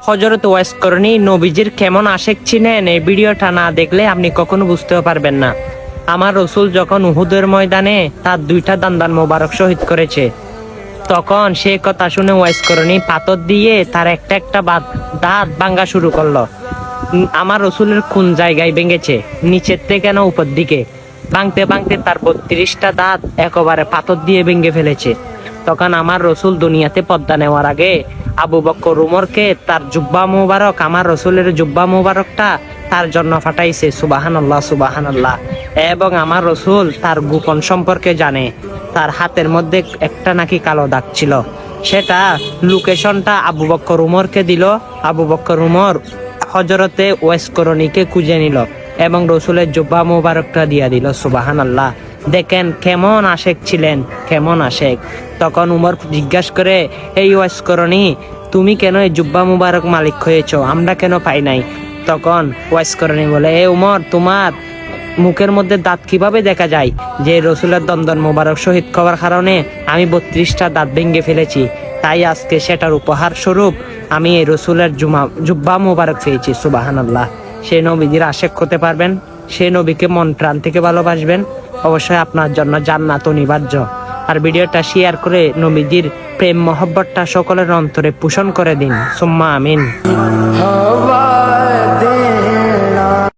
হযরত wise করনী নবীজির কেমন আশেক ছিলেন এই ভিডিওটা না দেখলে আপনি কখনো বুঝতেও পারবেন না। আমার রসুল যখন উহুদের ময়দানে তার 2টা দান্দান মোবারক শহীদ করেছে, তখন সে কথা শুনে ওয়াইস করনী পাথর দিয়ে তার একটা একটা দাঁত ভাঙা শুরু করলো। আমার রসুলের কোন জায়গায় ভেঙেছে, নিচের থেকে না উপর দিকে, ভাঙতে ভাঙতে তার 32টা দাঁত একেবারে পাথর দিয়ে ভেঙে ফেলেছে। তখন আমার রসুল দুনিয়াতে পদ্মা নেওয়ার আগে আবু বকর উমরকে তার জুব্বা মুবারক, আমার রসুলের জুব্বা মুবারকটা তার জন্য ফাটাইছে। সুবহানাল্লাহ সুবহানাল্লাহ। এবং আমার রসুল তার গোপন সম্পর্কে জানে, তার হাতের মধ্যে একটা নাকি কালো দাগ ছিল, সেটা লোকেশনটা আবু বকর উমরকে দিল। আবু বকর উমর হযরতে ওয়াইস করণীকে খুঁজে নিল এবং রসুলের জুব্বা মুবারকটা দিয়া দিল। সুবহানাল্লাহ। দেখেন কেমন আশেক ছিলেন, কেমন আশেক। তখন উমর জিজ্ঞাসা করে, এই ওয়াইস করণী, তুমি কেন এই জুব্বা মুবারক মালিক হয়েছ, আমরা কেন পাই নাই? তখন ওয়াইস করণী বলে, এ উমর, তোমার মুখের মধ্যে দাঁত কিভাবে দেখা যায়? যে রসুলের দন্দন মুবারক শহীদ হওয়ার কারণে আমি 32টা দাঁত ভেঙে ফেলেছি, তাই আজকে সেটার উপহার স্বরূপ আমি এই রসুলের জুব্বা মুবারক পেয়েছি। সুবহানাল্লাহ। সেই নবীজির আশেক হতে পারবেন, সেই নবীকে মন প্রাণ থেকে ভালোবাসবেন, অবশ্যই আপনার জন্য জান্নাত অনিবার্য। আর ভিডিওটা শেয়ার করে নবীজির প্রেম মহব্বতটা সকলের অন্তরে পোষণ করে দিন। সুম্মা আমিন।